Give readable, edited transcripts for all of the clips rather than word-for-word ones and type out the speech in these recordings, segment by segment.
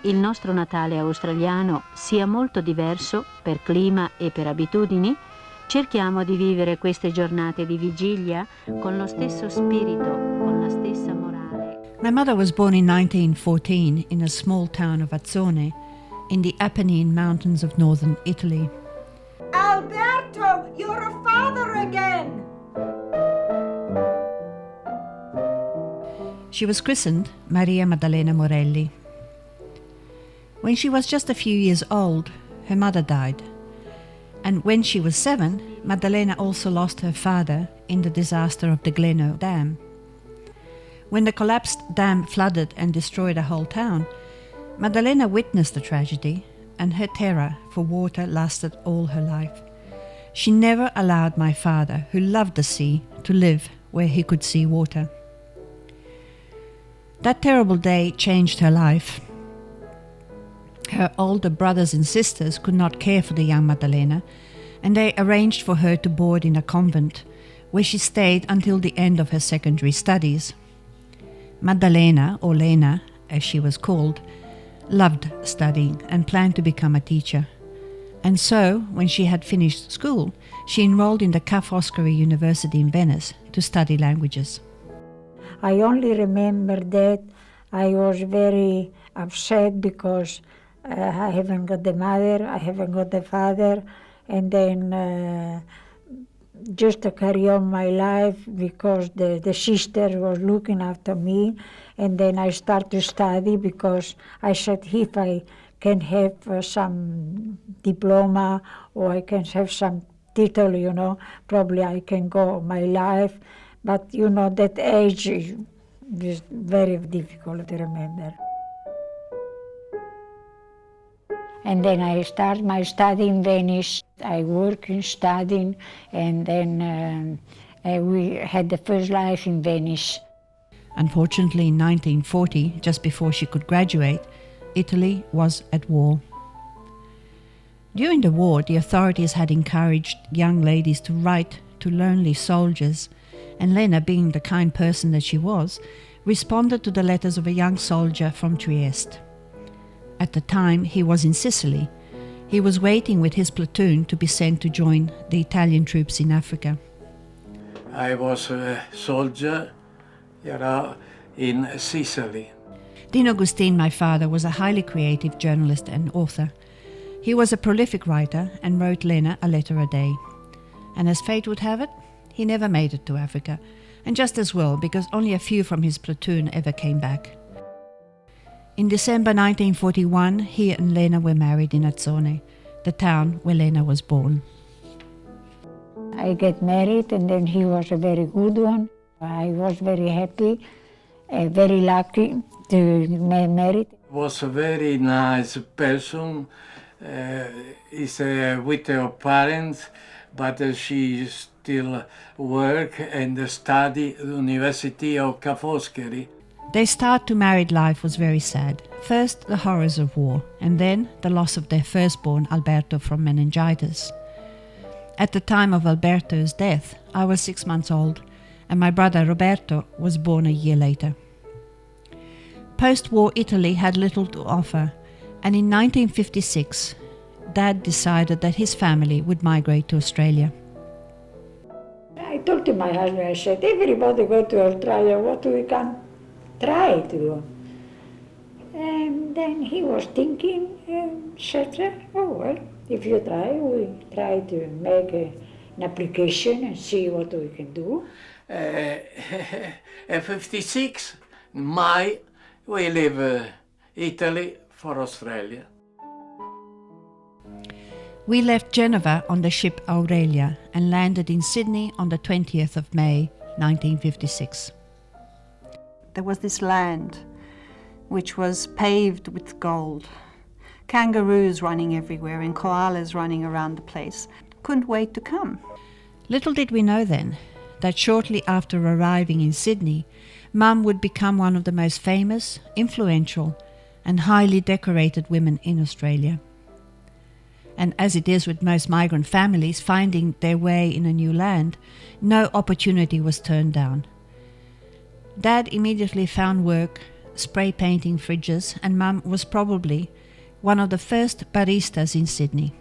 il nostro Natale australiano sia molto diverso per clima e per abitudini, cerchiamo di vivere queste giornate di vigilia con lo stesso spirito, con la stessa morale. My mother was born in 1914 in a small town of Azzone in the Apennine Mountains of northern Italy. Alberto, you're a father again! She was christened Maria Maddalena Morelli. When she was just a few years old, her mother died. And when she was 7, Maddalena also lost her father in the disaster of the Gleno Dam. When the collapsed dam flooded and destroyed a whole town, Maddalena witnessed the tragedy, and her terror for water lasted all her life. She never allowed my father, who loved the sea, to live where he could see water. That terrible day changed her life. Her older brothers and sisters could not care for the young Maddalena, and they arranged for her to board in a convent, where she stayed until the end of her secondary studies. Maddalena, or Lena, as she was called, loved studying and planned to become a teacher. And so, when she had finished school, she enrolled in the Ca' Foscari University in Venice to study languages. I only remember that I was very upset because I haven't got the mother, I haven't got the father, and then just to carry on my life because the sister was looking after me, and then I started to study because I said if I can have some diploma or I can have some title, probably I can go my life. But that age is very difficult to remember. And then I start my study in Venice. I work in studying, and then we had the first life in Venice. Unfortunately, in 1940, just before she could graduate, Italy was at war. During the war, the authorities had encouraged young ladies to write to lonely soldiers, and Lena, being the kind person that she was, responded to the letters of a young soldier from Trieste. At the time, he was in Sicily. He was waiting with his platoon to be sent to join the Italian troops in Africa. I was a soldier, in Sicily. Dino Agustin, my father, was a highly creative journalist and author. He was a prolific writer and wrote Lena a letter a day. And as fate would have it, he never made it to Africa, and just as well, because only a few from his platoon ever came back. In December 1941, he and Lena were married in Azzone, the town where Lena was born. I get married, and then he was a very good one. I was very happy, very lucky to be married. Was a very nice person. Is with her parents, but she still work and study at the University of Ca' Foscari. Their start to married life was very sad. First, the horrors of war, and then the loss of their firstborn, Alberto, from meningitis. At the time of Alberto's death, I was 6 months old, and my brother Roberto was born a year later. Post-war Italy had little to offer, and in 1956, Dad decided that his family would migrate to Australia. I told to my husband, I said, everybody go to Australia, what we can try to do? And then he was thinking and said, oh well, if you try, we try to make an application and see what we can do. At 56, in May, we leave Italy for Australia. We left Geneva on the ship Aurelia and landed in Sydney on the 20th of May, 1956. There was this land which was paved with gold. Kangaroos running everywhere and koalas running around the place. Couldn't wait to come. Little did we know then that shortly after arriving in Sydney, Mum would become one of the most famous, influential, and highly decorated women in Australia. And as it is with most migrant families finding their way in a new land, no opportunity was turned down. Dad immediately found work spray painting fridges, and Mum was probably one of the first baristas in Sydney.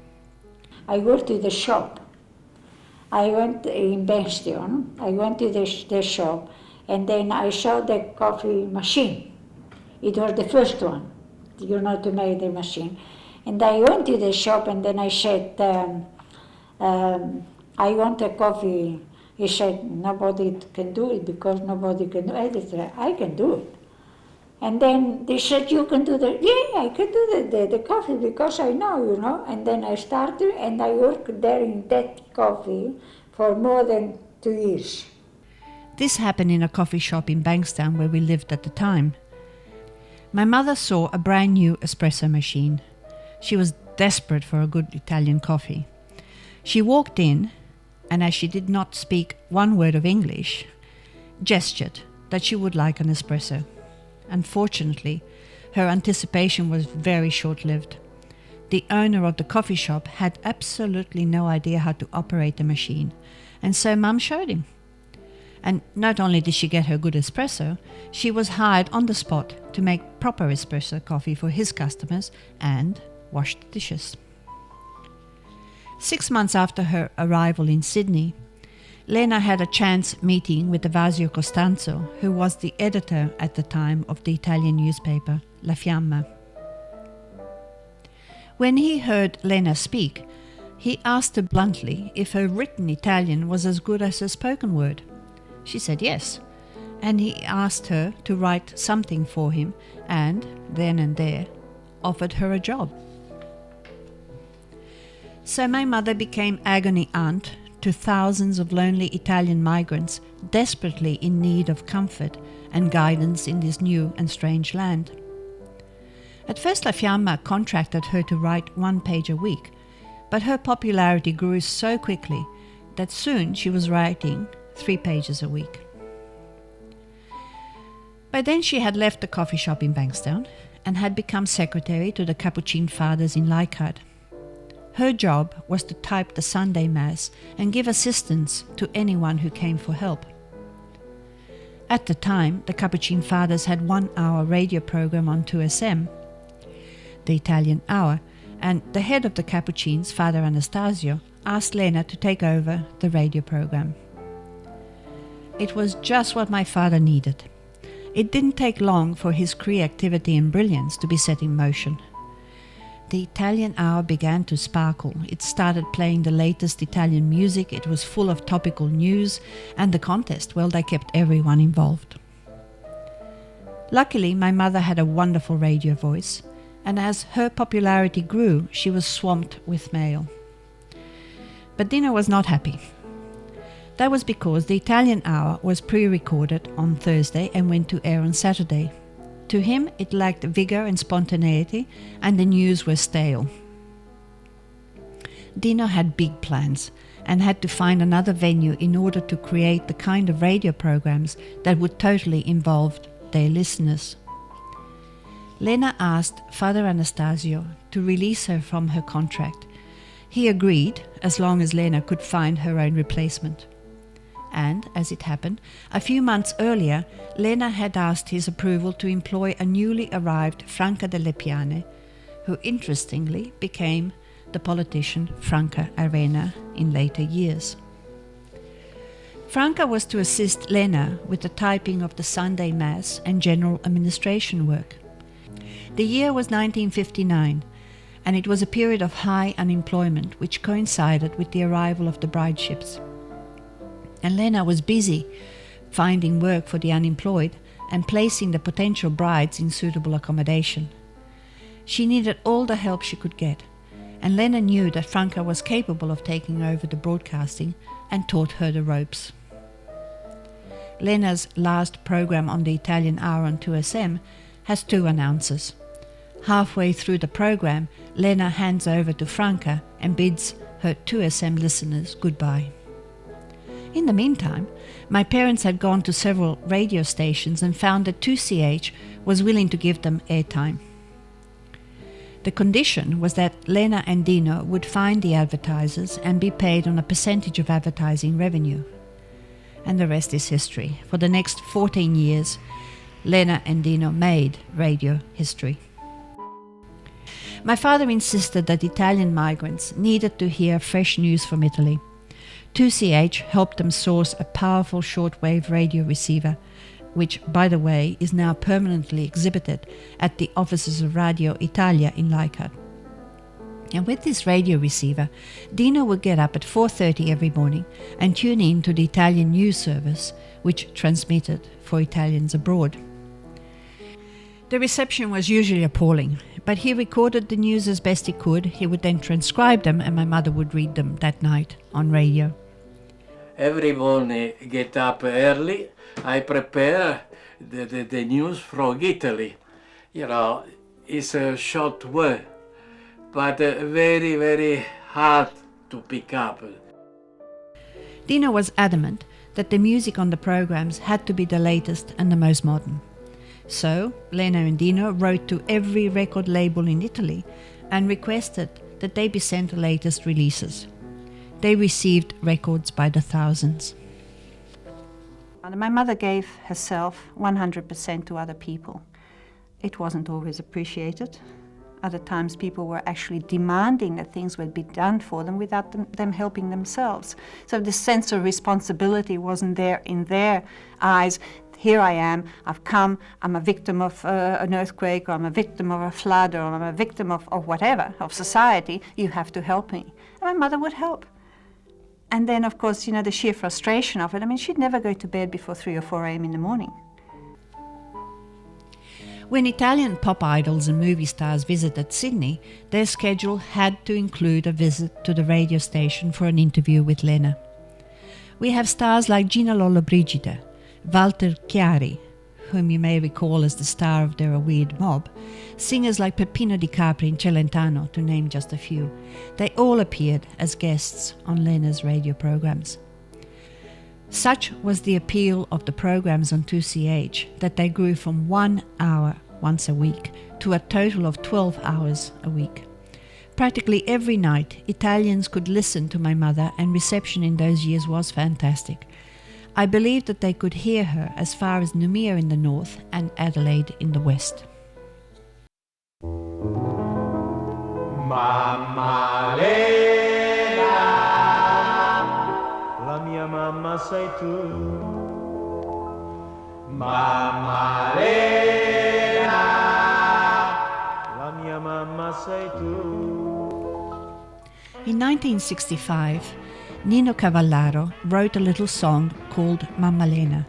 I go to the shop. I went in Bankstown. I went to the shop, and then I saw the coffee machine. It was the first one, to make the machine. And I went to the shop, and then I said, I want a coffee. He said, nobody can do it because nobody can do it. I said, I can do it. And then they said, you can do I can do the coffee because I know. And then I started, and I worked there in that coffee for more than 2 years. This happened in a coffee shop in Bankstown where we lived at the time. My mother saw a brand new espresso machine. She was desperate for a good Italian coffee. She walked in, and as she did not speak one word of English, gestured that she would like an espresso. Unfortunately, her anticipation was very short-lived. The owner of the coffee shop had absolutely no idea how to operate the machine, and so Mum showed him. And not only did she get her good espresso, she was hired on the spot to make proper espresso coffee for his customers and wash the dishes. 6 months after her arrival in Sydney, Lena had a chance meeting with Evasio Costanzo, who was the editor at the time of the Italian newspaper La Fiamma. When he heard Lena speak, he asked her bluntly if her written Italian was as good as her spoken word. She said yes, and he asked her to write something for him and, then and there, offered her a job. So my mother became agony aunt to thousands of lonely Italian migrants desperately in need of comfort and guidance in this new and strange land. At first La Fiamma contracted her to write 1 page a week, but her popularity grew so quickly that soon she was writing 3 pages a week. By then she had left the coffee shop in Bankstown and had become secretary to the Capuchin Fathers in Leichhardt. Her job was to type the Sunday Mass and give assistance to anyone who came for help. At the time, the Capuchin Fathers had 1-hour radio program on 2SM, the Italian Hour, and the head of the Capuchins, Father Anastasio, asked Lena to take over the radio program. It was just what my father needed. It didn't take long for his creativity and brilliance to be set in motion. The Italian Hour began to sparkle. It started playing the latest Italian music, it was full of topical news, and the contest, well, they kept everyone involved. Luckily, my mother had a wonderful radio voice, and as her popularity grew, she was swamped with mail. But Dino was not happy. That was because the Italian Hour was pre-recorded on Thursday and went to air on Saturday. To him, it lacked vigor and spontaneity, and the news was stale. Dino had big plans and had to find another venue in order to create the kind of radio programs that would totally involve their listeners. Lena asked Father Anastasio to release her from her contract. He agreed, as long as Lena could find her own replacement. And, as it happened, a few months earlier, Lena had asked his approval to employ a newly arrived Franca delle Piane, who interestingly became the politician Franca Arena in later years. Franca was to assist Lena with the typing of the Sunday Mass and general administration work. The year was 1959, and it was a period of high unemployment which coincided with the arrival of the brideships. And Lena was busy finding work for the unemployed and placing the potential brides in suitable accommodation. She needed all the help she could get, and Lena knew that Franca was capable of taking over the broadcasting and taught her the ropes. Lena's last program on the Italian Hour on 2SM has 2 announcers. Halfway through the program, Lena hands over to Franca and bids her 2SM listeners goodbye. In the meantime, my parents had gone to several radio stations and found that 2CH was willing to give them airtime. The condition was that Lena and Dino would find the advertisers and be paid on a percentage of advertising revenue. And the rest is history. For the next 14 years, Lena and Dino made radio history. My father insisted that Italian migrants needed to hear fresh news from Italy. 2CH helped them source a powerful shortwave radio receiver, which, by the way, is now permanently exhibited at the offices of Radio Italia in Leichhardt. And with this radio receiver, Dino would get up at 4:30 every morning and tune in to the Italian news service, which transmitted for Italians abroad. The reception was usually appalling, but he recorded the news as best he could. He would then transcribe them, and my mother would read them that night on radio. Every morning, get up early. I prepare the news from Italy. You know, it's a short word, but very, very hard to pick up. Dino was adamant that the music on the programs had to be the latest and the most modern. So, Lena and Dino wrote to every record label in Italy and requested that they be sent the latest releases. They received records by the thousands. And my mother gave herself 100% to other people. It wasn't always appreciated. Other times people were actually demanding that things would be done for them without them helping themselves. So the sense of responsibility wasn't there in their eyes. Here I am, I've come, I'm a victim of an earthquake, or I'm a victim of a flood, or I'm a victim of whatever, of society, you have to help me. And my mother would help. And then, of course, you know, the sheer frustration of it. I mean, she'd never go to bed before 3 or 4 a.m. in the morning. When Italian pop idols and movie stars visited Sydney, their schedule had to include a visit to the radio station for an interview with Lena. We have stars like Gina Lollobrigida, Walter Chiari, whom you may recall as the star of They're a Weird Mob, singers like Peppino Di Capri and Celentano, to name just a few. They all appeared as guests on Lena's radio programs. Such was the appeal of the programs on 2CH that they grew from 1 hour once a week to a total of 12 hours a week. Practically every night, Italians could listen to my mother, and reception in those years was fantastic. I believe that they could hear her as far as Noumea in the north and Adelaide in the west. Mamma Lena, la mia mamma sei tu. Mamma Lena, la mia mamma sei tu. In 1965, Nino Cavallaro wrote a little song called Mama Lena.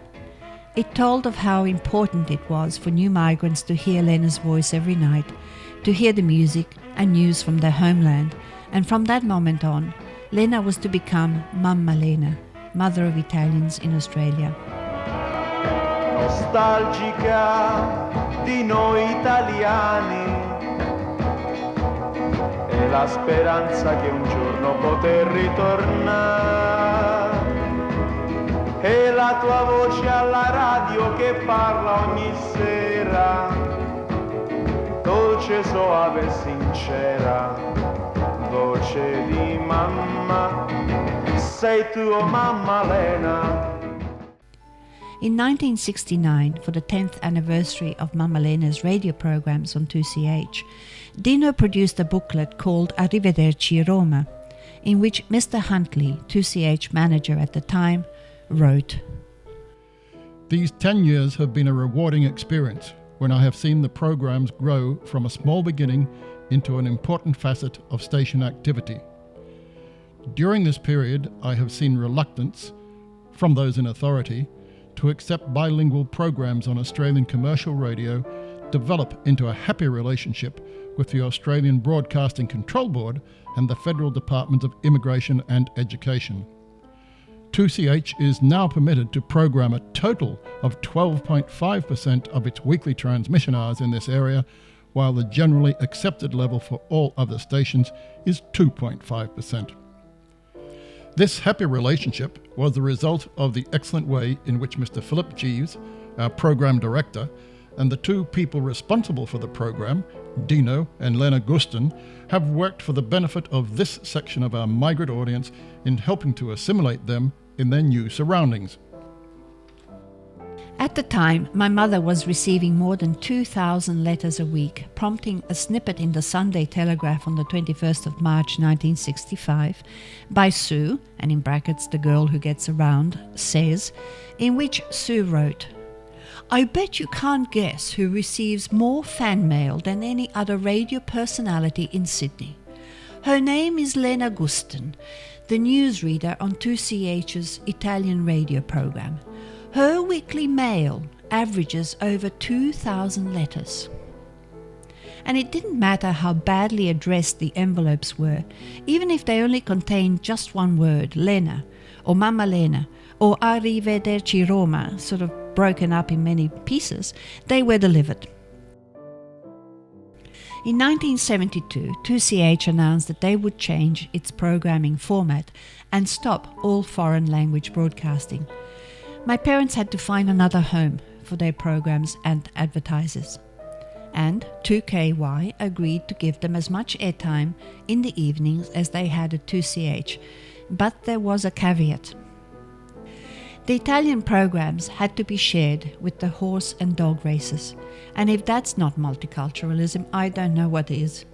It told of how important it was for new migrants to hear Lena's voice every night, to hear the music and news from their homeland, and from that moment on, Lena was to become Mama Lena, mother of Italians in Australia. Nostalgica di noi italiani, e la speranza che un giorno poter ritornare, e la tua voce alla radio che parla ogni sera, dolce, soave e sincera, voce di mamma, sei tu, oh Mamma Lena. In 1969, for the 10th anniversary of Mama Lena's radio programs on 2CH, Dino produced a booklet called Arrivederci Roma, in which Mr. Huntley, 2CH manager at the time, wrote, "These 10 years have been a rewarding experience when I have seen the programs grow from a small beginning into an important facet of station activity. During this period, I have seen reluctance from those in authority to accept bilingual programs on Australian commercial radio develop into a happy relationship with the Australian Broadcasting Control Board and the Federal Department of Immigration and Education. 2CH is now permitted to program a total of 12.5% of its weekly transmission hours in this area, while the generally accepted level for all other stations is 2.5%. This happy relationship was the result of the excellent way in which Mr. Philip Jeeves, our program director, and the two people responsible for the program, Dino and Lena Guston, have worked for the benefit of this section of our migrant audience in helping to assimilate them in their new surroundings. At the time, my mother was receiving more than 2,000 letters a week, prompting a snippet in the Sunday Telegraph on the 21st of March 1965 by Sue, and in brackets the girl who gets around, says, in which Sue wrote, "I bet you can't guess who receives more fan mail than any other radio personality in Sydney. Her name is Lena Guston, the newsreader on 2CH's Italian radio program. Her weekly mail averages over 2,000 letters." And it didn't matter how badly addressed the envelopes were, even if they only contained just one word, Lena, or Mama Lena, or Arrivederci Roma, sort of broken up in many pieces, they were delivered. In 1972, 2CH announced that they would change its programming format and stop all foreign language broadcasting. My parents had to find another home for their programs and advertisers. And 2KY agreed to give them as much airtime in the evenings as they had at 2CH, but there was a caveat. The Italian programs had to be shared with the horse and dog races, and if that's not multiculturalism, I don't know what is.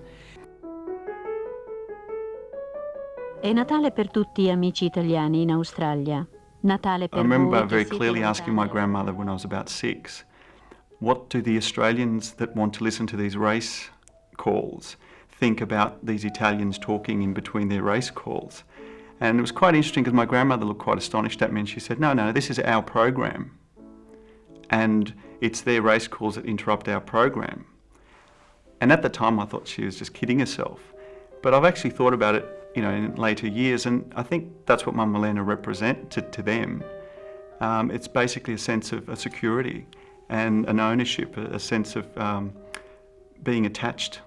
È Natale per tutti amici italiani in Australia. Natale per I remember voi very che siete clearly asking my lontani. grandmother when I was about 6, what do the Australians that want to listen to these race calls think about these Italians talking in between their race calls? And it was quite interesting because my grandmother looked quite astonished at me and she said, no, this is our program. And it's their race calls that interrupt our program. And at the time I thought she was just kidding herself. But I've actually thought about it, in later years, and I think that's what Mama Lena represented to them. It's basically a sense of a security and an ownership, a sense of being attached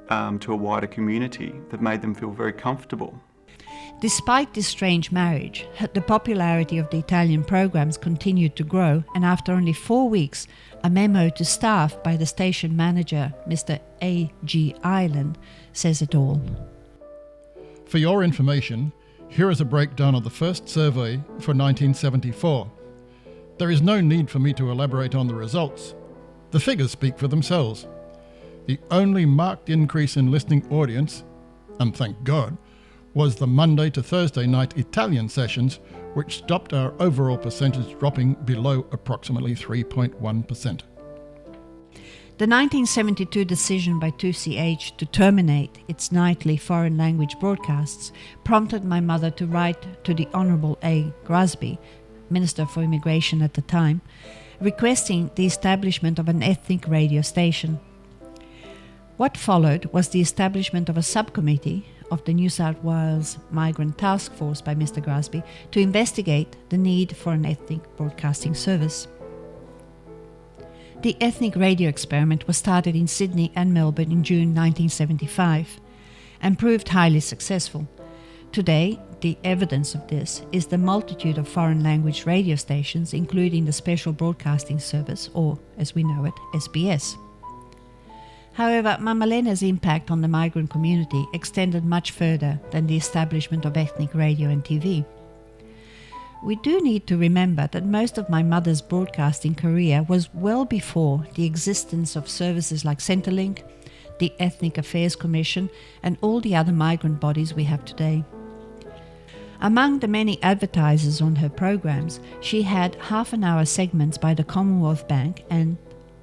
to a wider community that made them feel very comfortable. Despite this strange marriage, the popularity of the Italian programs continued to grow, and after only 4 weeks, a memo to staff by the station manager, Mr. A.G. Island, says it all. For your information, here is a breakdown of the first survey for 1974. There is no need for me to elaborate on the results. The figures speak for themselves. The only marked increase in listening audience, and thank God, was the Monday to Thursday night Italian sessions, which stopped our overall percentage dropping below approximately 3.1%. The 1972 decision by 2CH to terminate its nightly foreign language broadcasts prompted my mother to write to the Honourable A. Grasby, Minister for Immigration at the time, requesting the establishment of an ethnic radio station. What followed was the establishment of a subcommittee of the New South Wales Migrant Task Force by Mr. Grasby to investigate the need for an ethnic broadcasting service. The ethnic radio experiment was started in Sydney and Melbourne in June 1975 and proved highly successful. Today, the evidence of this is the multitude of foreign language radio stations, including the Special Broadcasting Service, or as we know it, SBS. However, Mama Lena's impact on the migrant community extended much further than the establishment of ethnic radio and TV. We do need to remember that most of my mother's broadcasting career was well before the existence of services like Centrelink, the Ethnic Affairs Commission, and all the other migrant bodies we have today. Among the many advertisers on her programs, she had half-an-hour segments by the Commonwealth Bank and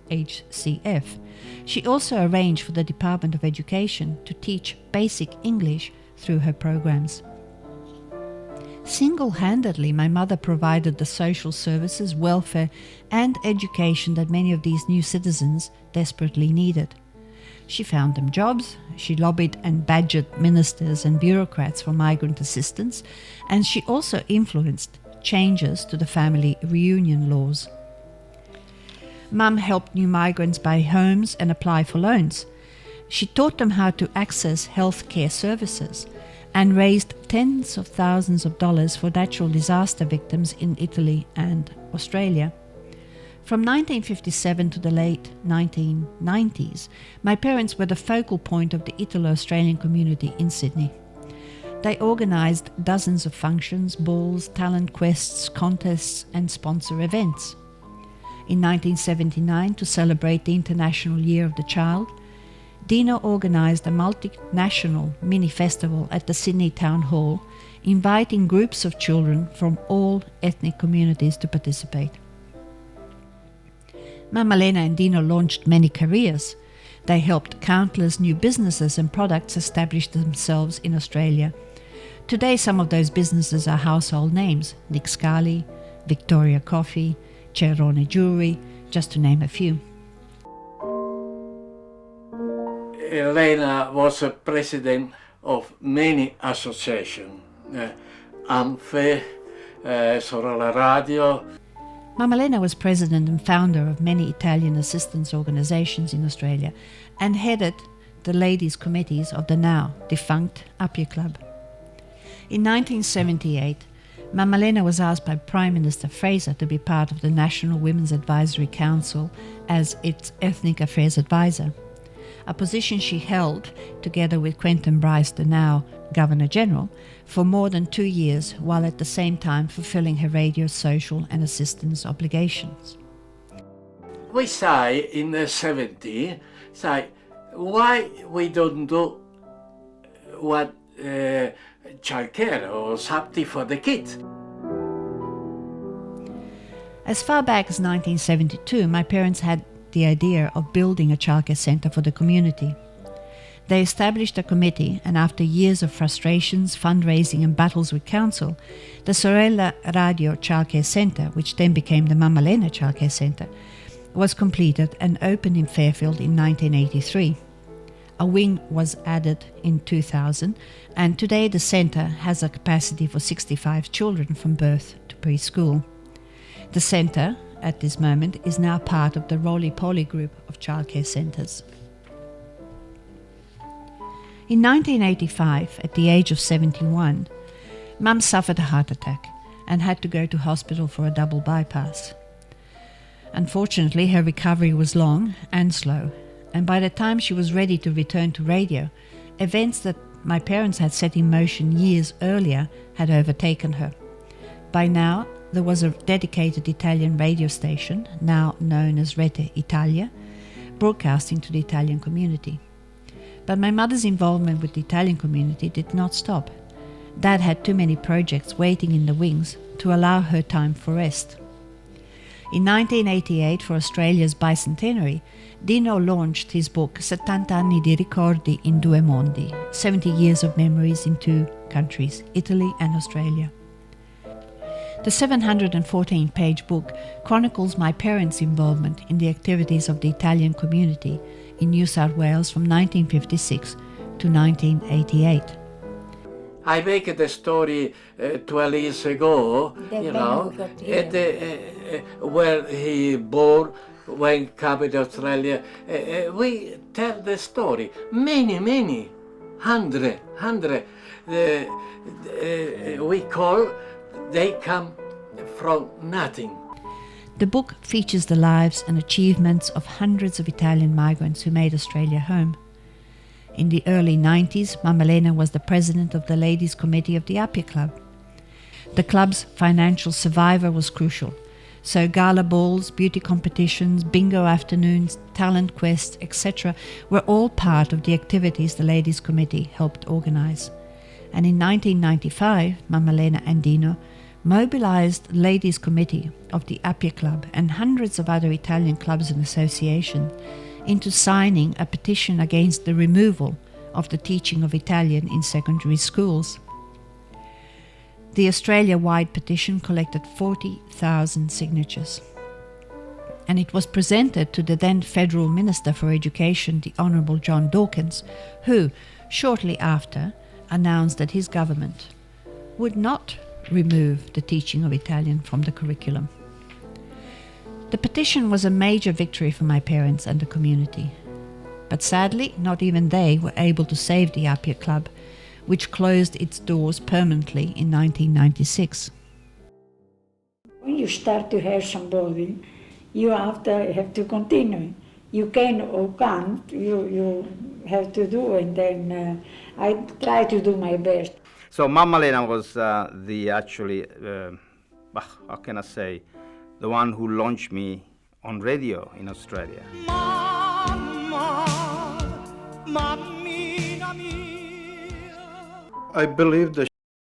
HCF. She also arranged for the Department of Education to teach basic English through her programs. Single-handedly, my mother provided the social services, welfare, and education that many of these new citizens desperately needed. She found them jobs, she lobbied and badgered ministers and bureaucrats for migrant assistance, and she also influenced changes to the family reunion laws. Mum helped new migrants buy homes and apply for loans. She taught them how to access health care services and raised tens of thousands of dollars for natural disaster victims in Italy and Australia. From 1957 to the late 1990s, my parents were the focal point of the Italo-Australian community in Sydney. They organised dozens of functions, balls, talent quests, contests and sponsor events. In 1979, to celebrate the International Year of the Child, Dino organised a multinational mini-festival at the Sydney Town Hall, inviting groups of children from all ethnic communities to participate. Mama Lena and Dino launched many careers. They helped countless new businesses and products establish themselves in Australia. Today, some of those businesses are household names: Nick Scali, Victoria Coffee, Cerrone Jewelry, just to name a few. Elena was a president of many associations, ANFE, Sorella Radio. Mama Lena was president and founder of many Italian assistance organisations in Australia and headed the ladies' committees of the now defunct Appia Club. In 1978, Mama Lena was asked by Prime Minister Fraser to be part of the National Women's Advisory Council as its Ethnic Affairs Advisor, a position she held together with Quentin Bryce, the now Governor-General, for more than 2 years, while at the same time fulfilling her radio, social and assistance obligations. We say in the 70s, why we don't do what childcare or something for the kids? As far back as 1972, my parents had the idea of building a childcare centre for the community. They established a committee, and after years of frustrations, fundraising and battles with council, the Sorella Radio Childcare Centre, which then became the Mama Lena Childcare Centre, was completed and opened in Fairfield in 1983. A wing was added in 2000, and today the centre has a capacity for 65 children from birth to preschool. The centre, at this moment, is now part of the Roly-Poly group of childcare centres. In 1985, at the age of 71, Mum suffered a heart attack and had to go to hospital for a double bypass. Unfortunately, her recovery was long and slow, and by the time she was ready to return to radio, events that my parents had set in motion years earlier had overtaken her. By now, there was a dedicated Italian radio station, now known as Rete Italia, broadcasting to the Italian community. But my mother's involvement with the Italian community did not stop. Dad had too many projects waiting in the wings to allow her time for rest. In 1988, for Australia's bicentenary, Dino launched his book 70 anni di ricordi in due mondi, 70 years of memories in two countries, Italy and Australia. The 714-page book chronicles my parents' involvement in the activities of the Italian community in New South Wales from 1956 to 1988. I make the story 12 years ago, where he born, when came to Australia. We tell the story, many, hundred. We call, they come from nothing. The book features the lives and achievements of hundreds of Italian migrants who made Australia home. In the early 90s, Mama Lena was the president of the Ladies' Committee of the Appia Club. The club's financial survival was crucial, so gala balls, beauty competitions, bingo afternoons, talent quests, etc. were all part of the activities the Ladies' Committee helped organise. And in 1995, Mama Lena and Dino mobilised the Ladies' Committee of the Appia Club and hundreds of other Italian clubs and associations into signing a petition against the removal of the teaching of Italian in secondary schools. The Australia-wide petition collected 40,000 signatures, and it was presented to the then Federal Minister for Education, the Honourable John Dawkins, who, shortly after, announced that his government would not remove the teaching of Italian from the curriculum. The petition was a major victory for my parents and the community. But sadly, not even they were able to save the Appia Club, which closed its doors permanently in 1996. When you start to have somebody, you have to continue. You can or can't, you have to do, and then I try to do my best. So Mama Lena was the one who launched me on radio in Australia. I believe that